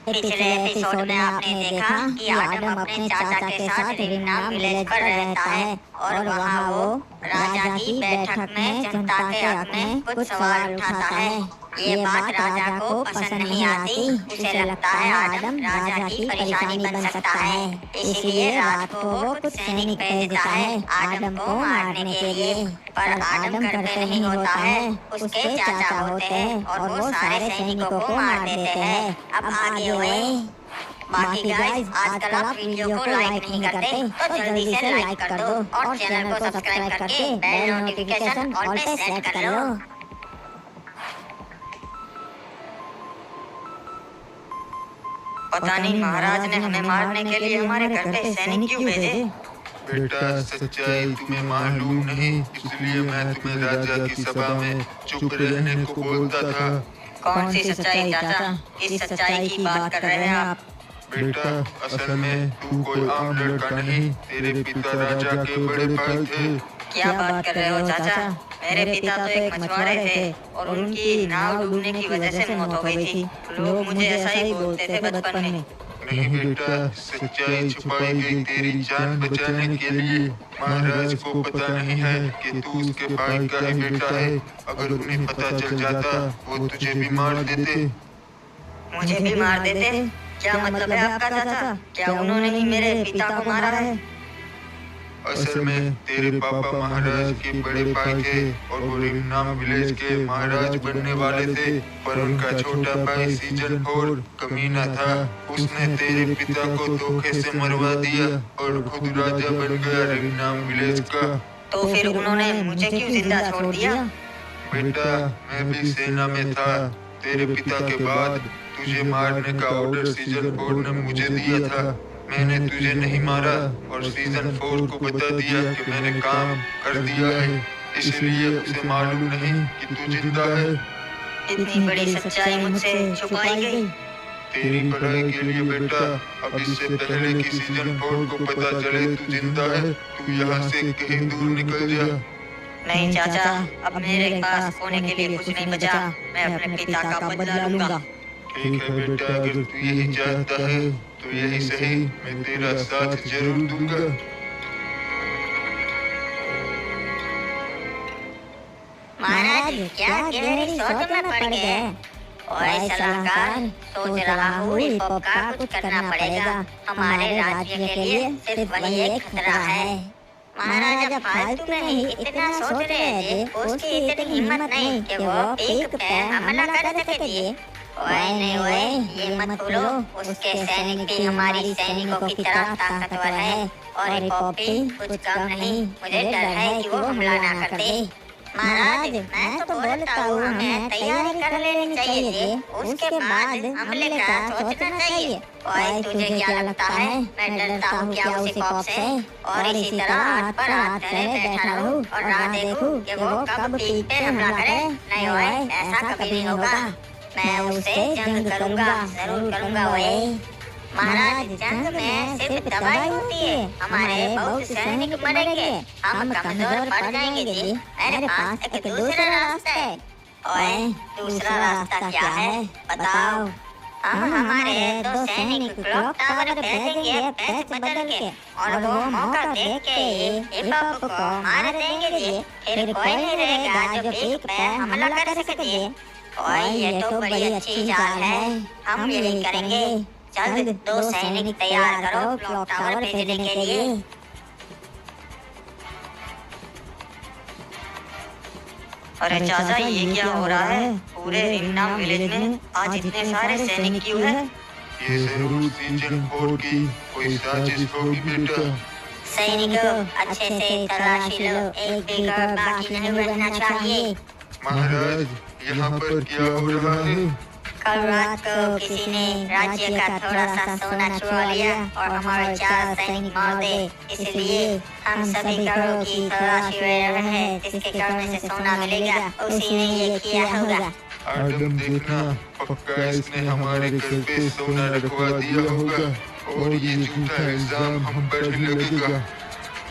पिछले एपिसोड में आपने देखा कि आदम अपने चाचा के साथ रिमनाम विलेज पर रहता है और वहाँ वो राजा की बैठक में जनता के हक में कुछ सवाल उठाता है। ये बात राजा को पसंद नहीं आती। उसे लगता है आदम राजा की परेशानी बन सकता है, इसलिए रात को वो कुछ सैनिक भेज देता है आदम को मारने के लिए। पर आदम करते नहीं होता है, उसके चाचा होते हैं और वो सारे सैनिकों को मार देते हैं। अब आगे हुए। बाकी गाइस, आजकल आप वीडियो को लाइक नहीं करते तो जल्दी से लाइक कर दो और चैनल को सब्सक्राइब करके बेल नोटिफिकेशन ऑल पे सेट कर लो। पता नहीं महाराज ने हमें मारने के लिए हमारे घर पे सैनिक क्यों भेजे? बेटा, सच्चाई तुम्हें मालूम नहीं, इसलिए मैं तुम्हें राजा की सभा में चुप रहने को बोलता था। कौन सी सच्चाई चाचा? किस सच्चाई की बात कर रहे हैं आप? बेटा, असल में तू कोई आम लड़का नहीं, तेरे पिता राजा के बड़े भाई थे। क्या बात कर रहे हो चाचा? मेरे पिता तो एक मछुआरे थे और उनकी नाव डूबने की वजह से मौत हो गई थी। लोग मुझे ऐसा ही बोलते थे बचपन में। नहीं बेटा, सच्चाई छुपाई गई तेरी जान बचाने के लिए। महाराज को पता नहीं है कि तू उसके भाई का ही बेटा है। अगर उन्हें पता चल जाता वो तुझे भी मार देते। मुझे भी मार देते? क्या मतलब है आपका चाचा? क्या उन्होंने ही मेरे पिता को मारा है? असल में तेरे पापा महाराज के बड़े भाई थे और वो रिमनाम विलेज के महाराज बनने वाले थे, पर उनका छोटा भाई सीजन 4 कमीना था। उसने तेरे पिता को धोखे से मरवा दिया और खुद राजा बन गया रिमनाम विलेज का। तो फिर उन्होंने मुझे क्यों जिंदा छोड़ दिया? बेटा, मैं भी सेना में था। तेरे पिता के बाद तुझे मारने का ऑर्डर सीजन 4 ने मुझे दिया था। मैंने तुझे नहीं मारा और सीजन 4 को बता दिया कि मैंने काम कर दिया है, इसलिए उसे मालूम नहीं कि तू जिंदा है। इतनी बड़ी सच्चाई मुझसे छुपाई गई। तेरी भलाई के लिए बेटा, अब इससे पहले कि सीजन 4 को पता चले तू जिंदा है, तू यहाँ से कहीं दूर निकल जा। नहीं चाचा, अब मेरे पास होने के लिए कुछ नहीं बचा। मैं अपने पिता का बदला लूंगा। ठीक है बेटा, अगर तू यही चाहता है तो यही सही, मैं तेरा साथ जरूर दूंगा। महाराज, क्या गहरी सोच में पड़ गए? ओए सलाहकार, सोच रहा हूँ हिप हॉप का कुछ करना पड़ेगा। हमारे राज्य के लिए सिर्फ वही एक खतरा है। महाराजा फालतू में ही इतना सोच रहे हैं, उसकी इतनी हिम्मत नहीं कि वो एक पे हमला कर सके। ओए नहीं ओए, ये मत भूलो, उसके सैनिक भी हमारी सैनिकों की तरह ताकतवर है और हिप हॉप भी कुछ कम नहीं। मुझे डर है कि वो हमला ना कर दे। महाराज, मैं तो बोलता हूँ हमें तैयारी कर लेनी चाहिए थी, उसके बाद हमले का सोचना चाहिए। ओए तुझे क्या लगता है मैं डरता हूँ क्या उस हिप हॉप से? और इसी तरह हाथ पर हाथ रहे बैठा रहूँ और राह देखूँ कि वो कब पीठ पे हमला करे? नहीं ओए, ऐसा कभी नहीं होगा। मैं उससे जंग करूँगा, जरूर करूँगा ओए। महाराज, जंग में सिर्फ दवाई होती है, हमारे बहुत सैनिक मरेंगे, हम कमजोर पड़ जाएंगे जी। मेरे पास एक दूसरा रास्ता है। ओए, दूसरा रास्ता क्या है बताओ? हम हमारे 2 सैनिक क्लॉक टावर भेजेंगे पैच बदल के और वो मौका देख के हिप हॉप को मार देंगे जी। फिर कोई नहीं रहेगा जो पीठ पे हमला कर सके। ओए, ये तो बड़ी अच्छी चाल है, हम यही करेंगे। जल्द 2 सैनिक तैयार करो क्लॉक टावर भेजने के लिए। अरे चाचा, ये क्या हो रहा है? पूरे रिमनाम विलेज में आज इतने सारे सैनिक क्यों हैं? ये जरूर सीजन 4 की कोई साजिश होगी बेटा। सैनिकों, अच्छे से तलाशी लो, एक भी घर बाकी नहीं रहना चाहिए। महाराज, यहाँ पर क्या हो रहा है? कल रात को किसी ने राज्य का थोड़ा सा सोना चुरा लिया और हमारे 4 सैनिक मार दे, इसलिए हम सभी घरों की तलाशी ले रहे हैं। जिसके घर में से सोना मिलेगा उसी ने ये किया होगा। आदम, देखना, पक्का इसने हमारे घर पे सोना रखवा दिया होगा और ये झूठा इल्जाम हम पर भी लगेगा।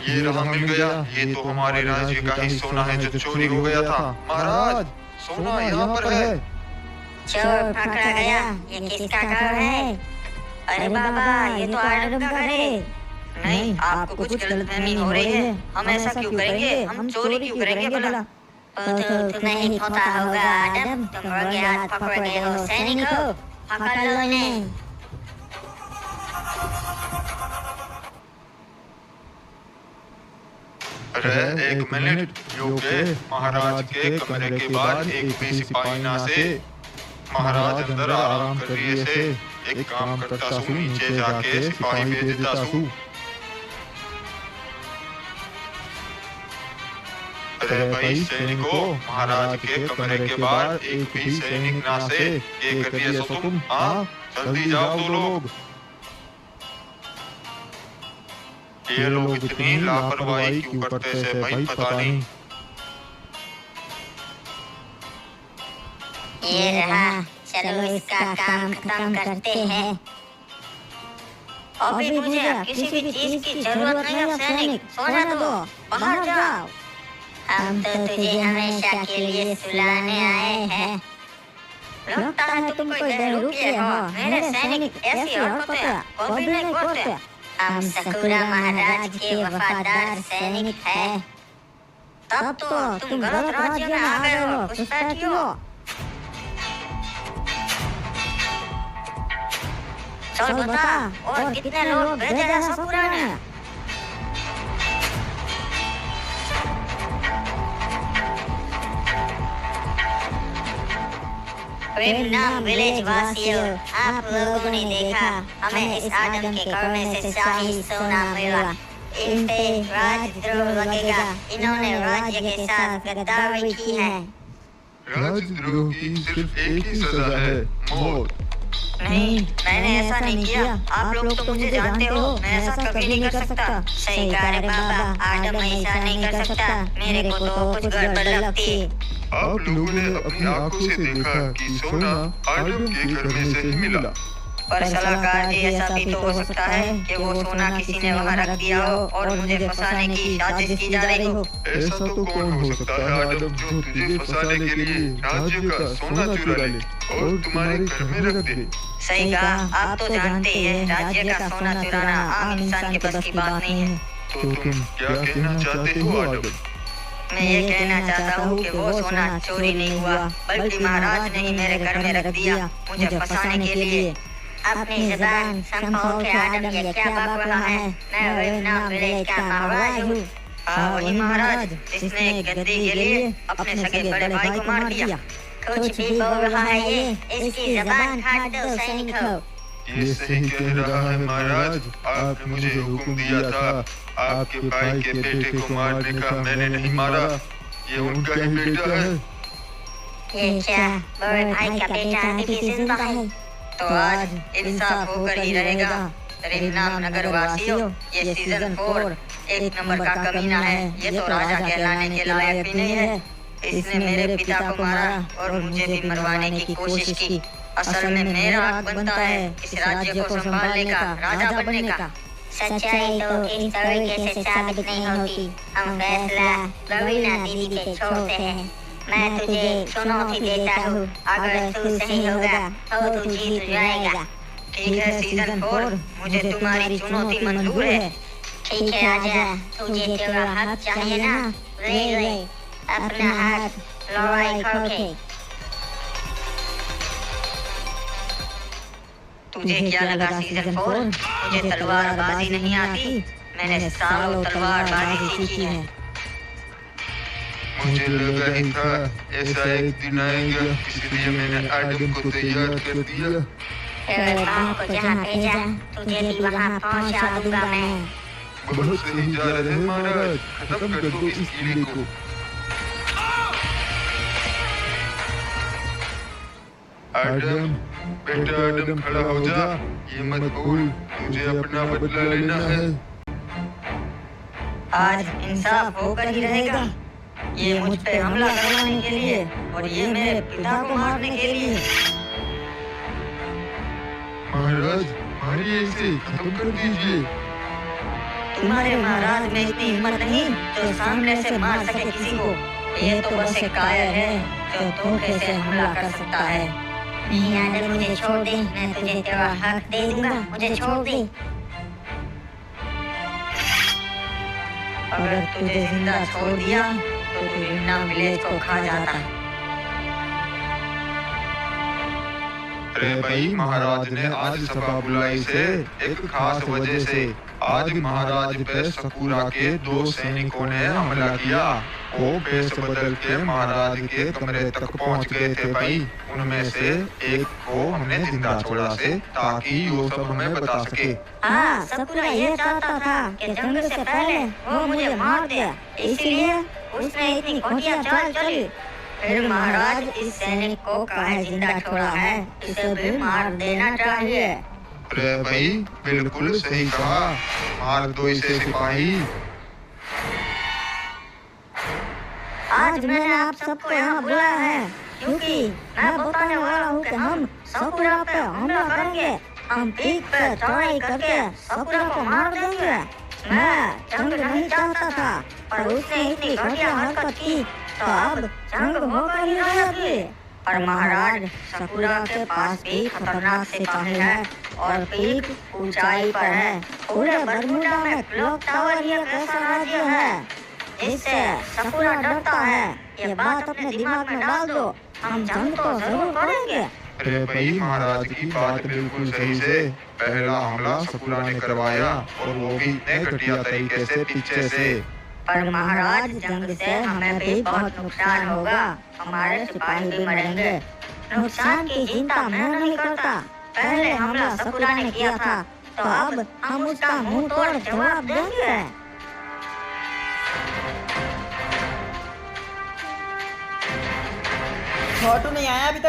ये रहा, मिल गया। ये तो हमारे राज्य का ही सोना है जो चोरी हो गया था। महाराज, सोना यहाँ पर है। चोर पकड़ा गया। ये किसका घर है? अरे बाबा, ये तो आडम का घर है। नहीं, आपको कुछ गलतफहमी हो रही है। हम ऐसा क्यों करेंगे? हम चोरी क्यों करेंगे भला? तो तुम्हें ही पता होगा आदम, तुम रंगे हाथ पकड़ गए हो सैनिक हो। पकड़ लो इन्हें। अरे एक मिनट, योगे महाराज के कमरे के बाद एक भी सिपाही ना से। महाराज अंदर आराम कर रही से। एक काम करता सू, नीचे जाके सिपाही भेज देता सू। अरे भाई सैनिकों, महाराज के कमरे के बाद एक भी सैनिक ना से। ये कर दिया सो तुम? हाँ, जल्दी जाओ दो लोग। ये लोग इतनी लापरवाही क्यों करते से भाई, पता नहीं। ये रहा, चलो इसका काम खत्म करते हैं। अभी मुझे किसी भी चीज की जरूरत नहीं है सैनिक, सोना दो, बाहर जाओ। हम तो तुझे हमेशा के लिए सुलाने आए हैं। लगता है तुम कोई बेवकूफ हो। मेरे सैनिक ऐसी हरकतें कभी नहीं करते। हम सकुरा महाराज के वफादार सैनिक हैं। तब तो तुम गलत राज्य में आ गए हो, घुसपैठ क्यों? चल बता, और कितने लोग भेजे हैं सकुरा ने? प्रेमनाम विलेज वासियों, आप लोगों ने देखा हमें इस आदम के करने से शाही सोना मिला। इन पे राजद्रोह लगेगा। इन्होंने राज्य के साथ गद्दारी की है। राजद्रोह की सिर्फ एक ही सजा है, मौत। नहीं, मैंने ऐसा नहीं किया। आप लोग तो मुझे जानते हो, मैं ऐसा कभी नहीं कर सकता। सही कह रहे बाबा, आदम ऐसा नहीं कर सकता। मेरे को तो कुछ गड़बड़ लगती। आप लोगों ने अपनी आंखों से देखा कि सोना आदम के घर में से ही मिला। पर सलाहकार जी, ऐसा भी तो हो सकता है कि वो सोना किसी ने वहाँ रख दिया हो और मुझे फंसाने की साजिश की जा रही हो। ऐसा तो कौन हो सकता है आदम, जो तुझे फंसाने के लिए राज्य का सोना चुरा ले और तुम्हारे घर में रख दे। सही कहा, आप तो जानते ही हैं, राज्य का सोना चुराना आम इंसान के बस की बात नहीं है। तो तुम क्या कहना चाहते हो आदम? मैं ये कहना चाहता हूँ कि वो सोना चोरी नहीं हुआ, बल्कि महाराज ने ही मेरे घर में रख दिया मुझे फंसाने के लिए। अपनी जुबान संभाल के आदम, ये क्या बक रहा है? मैं प्रेमनाम विलेज का महाराज हूँ। हाँ, वही महाराज जिसने गद्दी के लिए अपने सगे बड़े भाई को मार दिया। कुछ भी बोल रहा है ये, इसकी जुबान काट दो सैनिक हो। ये सही कह रहा है महाराज। आपने मुझे हुक्म दिया था, आपके भाई के बेटे को मारने का, मैंने नहीं मारा। ये उनका ही बेटा है। ये क्या बड़े भाई का बेटा अभी भी जिंदा है? तो आज इंसाफ होकर ही रहेगा। प्रेमनाम नगर वासियों, ये सीजन 4 एक नंबर का कमीना है। ये तो राजा कहलाने के लायक भी नहीं है। इसने मेरे पिता को मारा और मुझे भी मरवाने की कोशिश की। असल में मेरा हक बनता है इस राज्य को संभालने का, राजा बनने का। सच्चाई तो इस तरीके से साबित नहीं होती। हम फैसला रवीना दीदी पे छोड़ते हैं। मैं तुझे चुनौती देता हूँ, अगर तू सही होगा तो तू जीत जाएगा। ठीक है सीजन 4, मुझे तुम्हारी चुनौती मंजूर है। ठीक है आजा, तुझे तेरा हक चाहिए ना? ले अपना हाथ लड़ाई करके। तुझे क्या लगा सीजन 4 मुझे तलवारबाजी नहीं आती? मैंने सालों तलवारबाजी सीखी है। मुझे लगा ही था ऐसा एक दिन आएगा, इसलिए मैंने आदम को तैयार कर दिया। तेरे बाप को जहाँ भेजा, तुझे भी वहाँ पहुँचा दूंगा मैं। बहुत सही जा रहे हैं महाराज, खत्म कर दो इस कीड़े को। आदम, बेटा आदम खड़ा हो जा। ये मत भूल, तुझे अपना बदला लेना है। आज इंसाफ होकर ही रहेगा। ये मुझ पे हमला करवाने के लिए और ये मेरे पिता को मारने के लिए। महाराज, मारिए इसे, खत्म कर दीजिए। तुम्हारे महाराज में इतनी हिम्मत नहीं जो सामने से मार सके किसी को। ये तो बस एक कायर है जो धोखे से हमला कर सकता है। नहीं आदर, मुझे छोड़ दे, मैं तुझे तेरा हक दे दूंगा, मुझे छोड़ दे। अगर तुझे जिंदा छोड़ दिया तो तू रिमना विलेज को खा जाता। अरे भाई, महाराज ने आज सभा बुलाई से एक खास वजह से। आज महाराज पे सकूरा के 2 सैनिकों ने हमला किया। वो भेष बदल के महाराज के कमरे तक पहुंच गए थे भाई। उनमें से एक को हमने जिंदा छोड़ा से, ताकि वो सब हमें बता सके। हाँ, सकूरा ये चाहता था कि जंग से पहले वो मुझे मार दे, इसलिए उसने इतनी घटिया चाल चली। फिर महाराज इस सैनिक को काहे जिंदा छोड़ा है, इसे भी मार देना चाहिए। अरे भाई, बिल्कुल सही कहा, मार दो इसे सिपाही। आज मैंने आप सबको यहाँ बुलाया है क्योंकि मैं बताने वाला हूँ कि हम सकूरा पे हमला करेंगे। हम पीक पे चढ़ाई करके सकूरा को मार देंगे। मैं जंग नहीं चाहता था, पर उसने इतनी घटिया हरकत की तो अब जंग होकर ही रहेगी। पर महाराज, सकूरा के पास भी खतरनाक सिपाही है और पीक ऊंचाई पर है। पूरे बरमूडा में क्लॉक टावर ही एक ऐसा राज्य है जिससे सकूरा डरता है। ये बात अपने दिमाग में डाल दो, हम जंग तो जरूर करेंगे। अरे भाई, महाराज की बात बिल्कुल सही से। पहला हमला सकूरा ने करवाया, और वो भी इतने घटिया तरीके से पीछे से। पर महाराज, जंग से हमें भी बहुत नुकसान होगा, हमारे सिपाही भी मरेंगे। नुकसान की चिंता मैं नहीं करता। पहले हमला सकूरा ने किया था, तो अब हम उसका मुंह तोड़ जवाब देंगे। छोटू नहीं आया अभी तक।